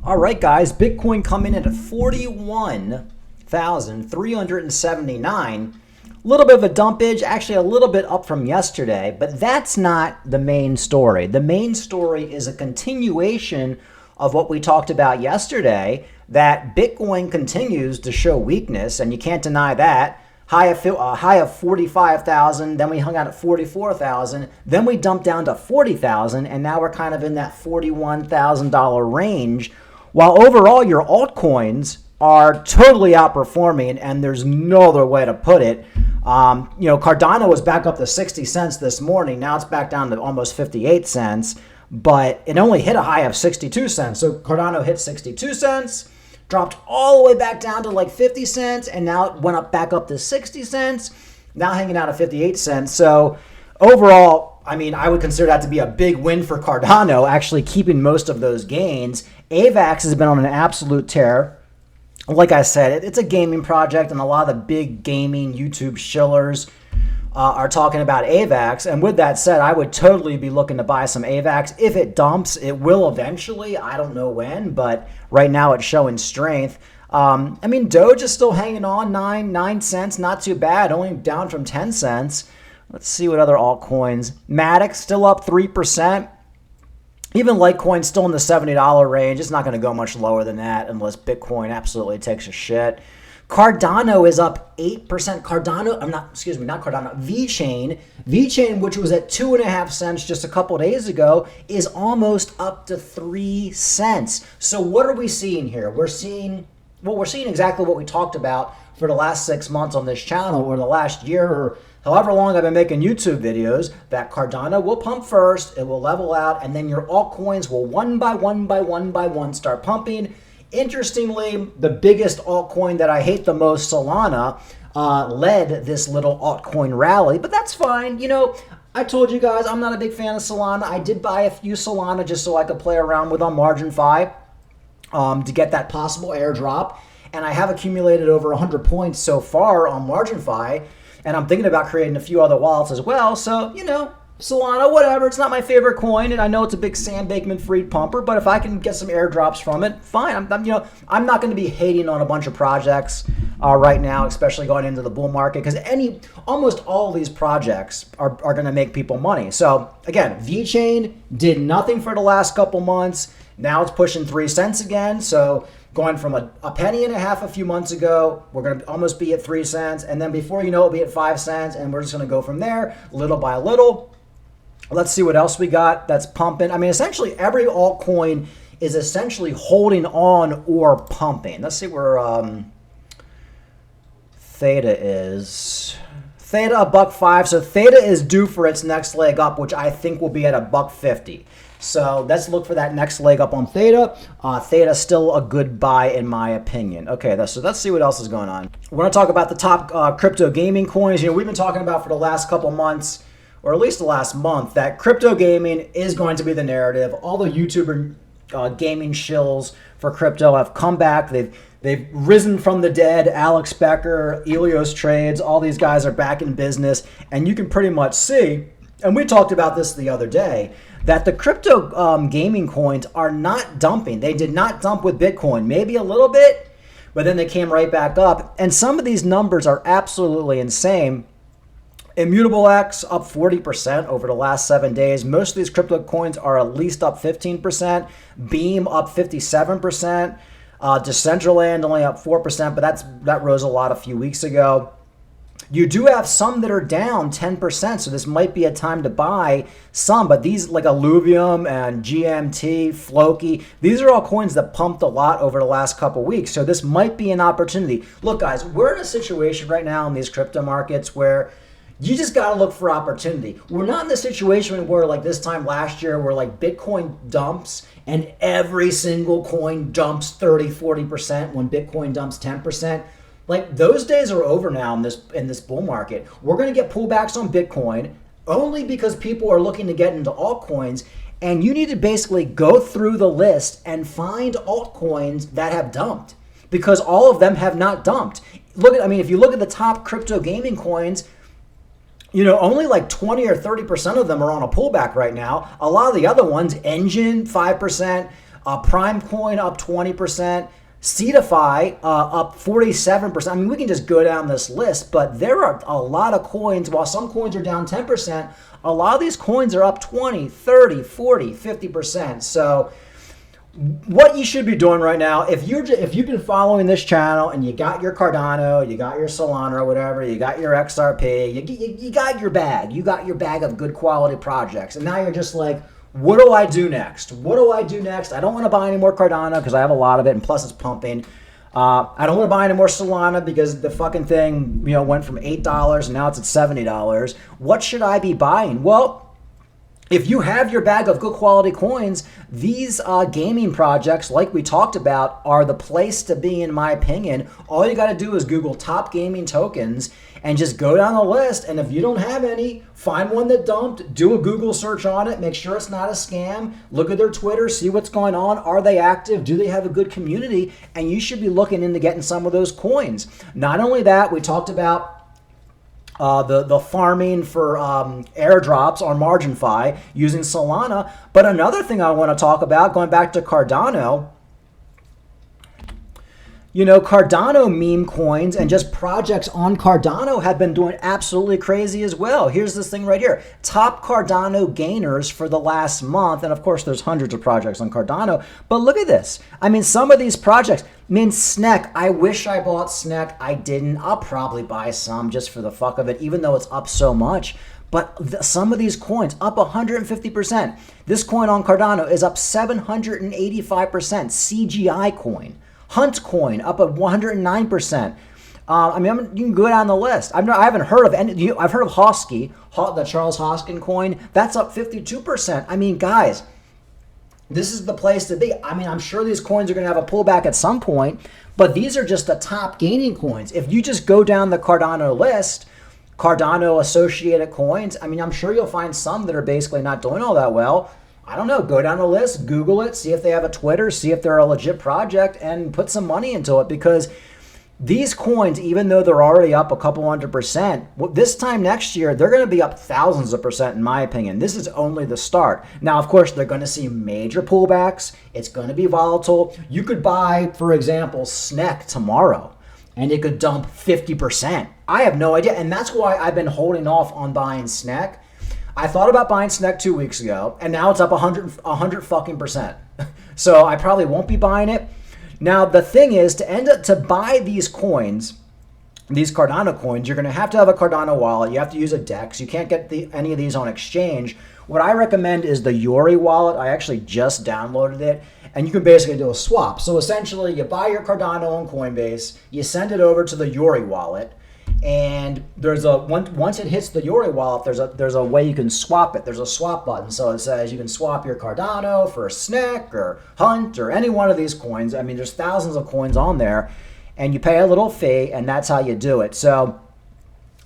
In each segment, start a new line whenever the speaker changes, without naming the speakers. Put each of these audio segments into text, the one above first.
All right, guys, Bitcoin coming in at 41,379. A little bit of a dumpage, actually a little bit up from yesterday, but that's not the main story. The main story is a continuation of what we talked about yesterday, that Bitcoin continues to show weakness, and you can't deny that. High of 45,000, then we hung out at 44,000, then we dumped down to 40,000, and now we're kind of in that $41,000 range. While overall your altcoins are totally outperforming, and there's no other way to put it. Cardano was back up to 60 cents this morning. Now it's back down to almost 58 cents, but it only hit a high of 62 cents. So Cardano hit 62 cents, dropped all the way back down to like 50 cents, and now it went back up to 60 cents, now hanging out at 58 cents. So overall, I mean, I would consider that to be a big win for Cardano, actually keeping most of those gains. AVAX has been on an absolute tear. Like I said, it's a gaming project, and a lot of the big gaming YouTube shillers are talking about AVAX. And with that said, I would totally be looking to buy some AVAX. If it dumps, it will eventually. I don't know when, but right now it's showing strength. Doge is still hanging on, 9 cents, not too bad, only down from 10 cents. Let's see what other altcoins. Matic still up 3%. Even Litecoin still in the $70 range. It's not going to go much lower than that unless Bitcoin absolutely takes a shit. Cardano is up 8%. VeChain. VeChain, which was at 2.5 cents just a couple days ago, is almost up to 3 cents. So what are we seeing here? We're seeing exactly what we talked about for the last 6 months on this channel, or the last year, or however long I've been making YouTube videos, that Cardano will pump first, it will level out, and then your altcoins will one by one start pumping. Interestingly, the biggest altcoin that I hate the most, Solana, led this little altcoin rally, but that's fine. I told you guys I'm not a big fan of Solana. I did buy a few Solana just so I could play around with on MarginFi to get that possible airdrop, and I have accumulated over 100 points so far on MarginFi. And I'm thinking about creating a few other wallets as well. So, Solana, whatever. It's not my favorite coin, and I know it's a big Sam Bankman-Fried pumper. But if I can get some airdrops from it, fine. I'm not going to be hating on a bunch of projects right now, especially going into the bull market, because almost all of these projects are going to make people money. So again, VeChain did nothing for the last couple months. Now it's pushing 3 cents again. So going from a penny and a half a few months ago, we're going to almost be at 3 cents. And then before you know it, we'll be at 5 cents. And we're just going to go from there little by little. Let's see what else we got that's pumping. Essentially every altcoin is essentially holding on or pumping. Let's see where Theta is. Theta $1.05. So Theta is due for its next leg up, which I think will be at $1.50. So let's look for that next leg up on Theta. Theta's still a good buy in my opinion. Okay, so let's see what else is going on. We're going to talk about the top crypto gaming coins. We've been talking about for the last couple months, or at least the last month, that crypto gaming is going to be the narrative. All the YouTuber gaming shills for crypto have come back. They've risen from the dead. Alex Becker, Elios Trades, all these guys are back in business. And you can pretty much see, and we talked about this the other day, that the crypto gaming coins are not dumping. They did not dump with Bitcoin, maybe a little bit, but then they came right back up. And some of these numbers are absolutely insane. Immutable X up 40% over the last 7 days. Most of these crypto coins are at least up 15%. Beam up 57%. Decentraland only up 4%, but that rose a lot a few weeks ago. You do have some that are down 10%, so this might be a time to buy some, but these like Alluvium and GMT, Floki, these are all coins that pumped a lot over the last couple weeks, so this might be an opportunity. Look, guys, we're in a situation right now in these crypto markets where you just got to look for opportunity. We're not in the situation where like this time last year where like Bitcoin dumps and every single coin dumps 30-40% when Bitcoin dumps 10%. Like those days are over now in this bull market. We're going to get pullbacks on Bitcoin only because people are looking to get into altcoins, and you need to basically go through the list and find altcoins that have dumped, because all of them have not dumped. If you look at the top crypto gaming coins, only like 20 or 30% of them are on a pullback right now. A lot of the other ones, Engine 5%, Prime Coin up 20%. Cetify up 47%. I mean, we can just go down this list, but there are a lot of coins. While some coins are down 10%, a lot of these coins are up 20, 30, 40, 50%. So what you should be doing right now, if you've been following this channel and you got your Cardano, you got your Solana or whatever, you got your XRP, you got your bag. You got your bag of good quality projects. And now you're just like, what do I do next? What do I do next? I don't want to buy any more Cardano because I have a lot of it, and plus it's pumping. I don't want to buy any more Solana because the fucking thing, went from $8 and now it's at $70. What should I be buying? Well, if you have your bag of good quality coins, these gaming projects, like we talked about, are the place to be, in my opinion. All you got to do is Google top gaming tokens and just go down the list. And if you don't have any, find one that dumped, do a Google search on it, make sure it's not a scam, look at their Twitter, see what's going on. Are they active? Do they have a good community? And you should be looking into getting some of those coins. Not only that, we talked about the farming for airdrops on MarginFi using Solana. But another thing I want to talk about, going back to Cardano, Cardano meme coins and just projects on Cardano have been doing absolutely crazy as well. Here's this thing right here. Top Cardano gainers for the last month. And of course, there's hundreds of projects on Cardano. But look at this. I mean, some of these projects, SNEC, I wish I bought SNEC. I didn't. I'll probably buy some just for the fuck of it, even though it's up so much. But some of these coins up 150%. This coin on Cardano is up 785%. CGI coin. Hunt coin up at 109%. You can go down the list. I haven't heard of any. I've heard of Hosky, the Charles Hoskin coin. That's up 52%. I mean, guys, this is the place to be. I mean, I'm sure these coins are going to have a pullback at some point, but these are just the top gaining coins. If you just go down the Cardano list, Cardano associated coins, I mean, I'm sure you'll find some that are basically not doing all that well. I don't know, go down the list, Google it, see if they have a Twitter, see if they're a legit project, and put some money into it, because these coins, even though they're already up a couple 100%, this time next year, they're going to be up thousands of percent, in my opinion. This is only the start. Now, of course, they're going to see major pullbacks. It's going to be volatile. You could buy, for example, SNEC tomorrow, and it could dump 50%. I have no idea, and that's why I've been holding off on buying SNEC. I thought about buying SNEC 2 weeks ago, and now it's up 100 fucking percent. So I probably won't be buying it. Now, the thing is, to buy these coins, these Cardano coins, you're going to have a Cardano wallet. You have to use a DEX. You can't get any of these on exchange. What I recommend is the Yori wallet. I actually just downloaded it, and you can basically do a swap. So essentially, you buy your Cardano on Coinbase, you send it over to the Yori wallet, and once it hits the Yori wallet, there's a way you can swap it. There's a swap button. So it says you can swap your Cardano for SNEC or Hunt or any one of these coins. I mean, there's thousands of coins on there, and you pay a little fee, and that's how you do it. So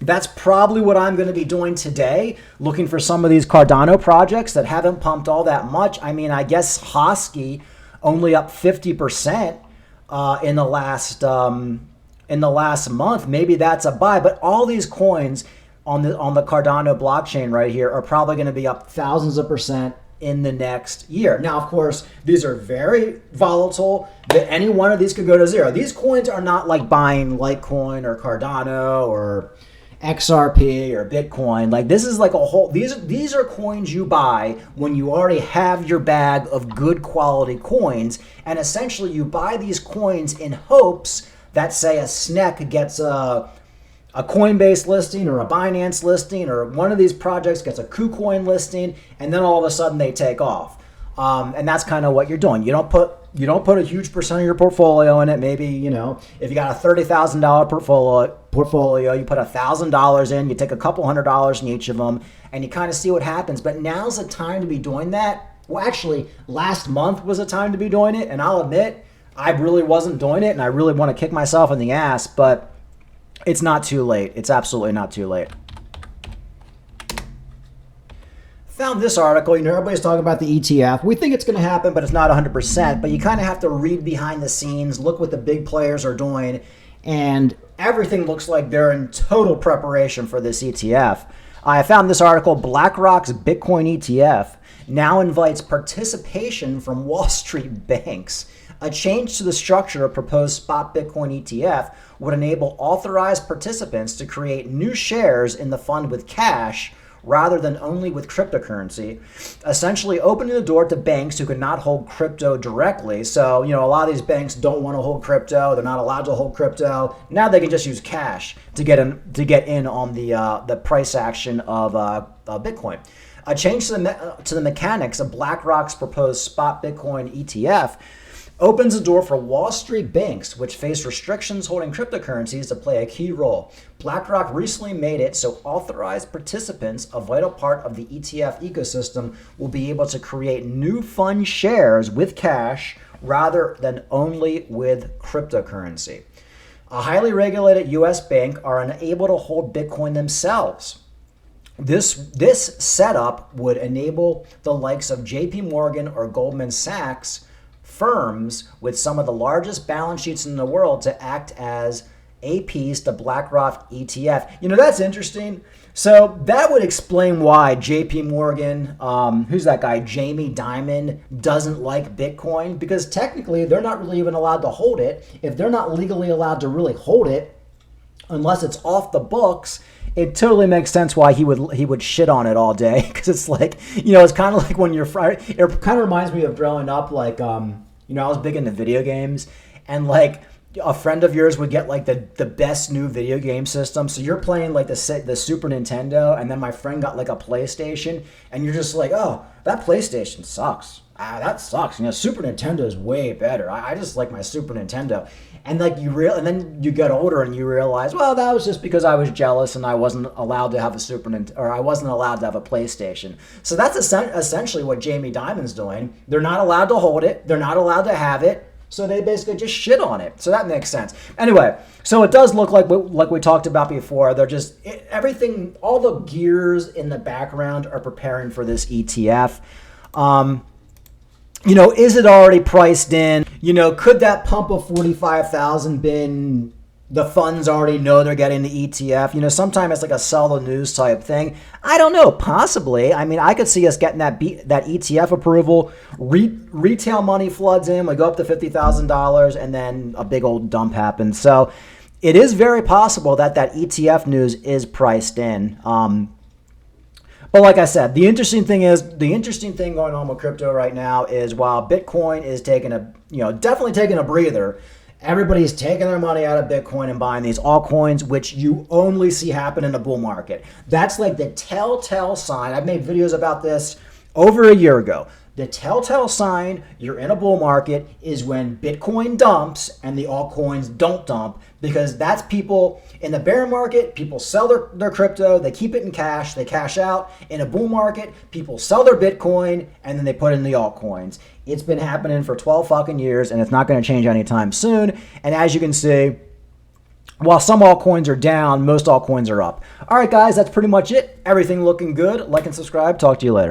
that's probably what I'm going to be doing today, looking for some of these Cardano projects that haven't pumped all that much. I mean, I guess Hosky only up 50% in the last month. Maybe that's a buy, but all these coins on the Cardano blockchain right here are probably going to be up thousands of percent in the next year. Now, of course, these are very volatile. That any one of these could go to zero. These coins are not like buying Litecoin or Cardano or XRP or Bitcoin. Like, this is like a whole, these are coins you buy when you already have your bag of good quality coins, and essentially you buy these coins in hopes that, say, a SNEC gets a Coinbase listing or a Binance listing, or one of these projects gets a KuCoin listing, and then all of a sudden they take off. And that's kind of what you're doing. You don't put a huge percent of your portfolio in it. Maybe, if you got a $30,000 portfolio, you put $1,000 in, you take a couple $100 in each of them, and you kind of see what happens. But now's the time to be doing that. Well, actually, last month was the time to be doing it, and I'll admit, I really wasn't doing it, and I really want to kick myself in the ass, but it's not too late. It's absolutely not too late. Found this article. Everybody's talking about the ETF. We think it's going to happen, but it's not 100%. But you kind of have to read behind the scenes, look what the big players are doing, and everything looks like they're in total preparation for this ETF. I found this article, BlackRock's Bitcoin ETF now invites participation from Wall Street banks. A change to the structure of proposed spot Bitcoin ETF would enable authorized participants to create new shares in the fund with cash rather than only with cryptocurrency, essentially opening the door to banks who could not hold crypto directly. So, a lot of these banks don't want to hold crypto. They're not allowed to hold crypto. Now they can just use cash to get in on the price action of Bitcoin. A change to the mechanics of BlackRock's proposed spot Bitcoin ETF opens the door for Wall Street banks, which face restrictions holding cryptocurrencies, to play a key role. BlackRock recently made it so authorized participants, a vital part of the ETF ecosystem, will be able to create new fund shares with cash rather than only with cryptocurrency. A highly regulated U.S. bank are unable to hold Bitcoin themselves. This setup would enable the likes of JP Morgan or Goldman Sachs, firms with some of the largest balance sheets in the world, to act as APs to BlackRock ETF. That's interesting. So that would explain why JP Morgan, who's that guy, Jamie Dimon, doesn't like Bitcoin, because technically they're not really even allowed to hold it. If they're not legally allowed to really hold it, unless it's off the books, it totally makes sense why he would shit on it all day. Because it's like, it's kind of like when you're it kind of reminds me of growing up, like, I was big into video games, and like a friend of yours would get like the best new video game system. So you're playing like the Super Nintendo, and then my friend got like a PlayStation, and you're just like, oh, that PlayStation sucks. That sucks. Super Nintendo is way better. I just like my Super Nintendo. And like and then you get older and you realize, well, that was just because I was jealous and I wasn't allowed to have a Super Nintendo, or I wasn't allowed to have a PlayStation. So that's essentially what Jamie Dimon's doing. They're not allowed to hold it. They're not allowed to have it. So they basically just shit on it. So that makes sense. Anyway, so it does look like we talked about before. They're just everything. All the gears in the background are preparing for this ETF. Is it already priced in? Could that pump of 45,000 been the funds already know they're getting the ETF? Sometimes it's like a sell the news type thing. I don't know, possibly. I mean, I could see us getting that ETF approval. Retail money floods in, we go up to $50,000, and then a big old dump happens. So it is very possible that ETF news is priced in. But like I said, the interesting thing going on with crypto right now is, while Bitcoin is definitely taking a breather, everybody's taking their money out of Bitcoin and buying these altcoins, which you only see happen in a bull market. That's like the telltale sign. I've made videos about this over a year ago. The telltale sign you're in a bull market is when Bitcoin dumps and the altcoins don't dump, because that's people in the bear market. People sell their crypto, they keep it in cash, they cash out. In a bull market, people sell their Bitcoin and then they put in the altcoins. It's been happening for 12 fucking years, and it's not going to change anytime soon. And as you can see, while some altcoins are down, most altcoins are up. All right, guys, that's pretty much it. Everything looking good. Like and subscribe. Talk to you later.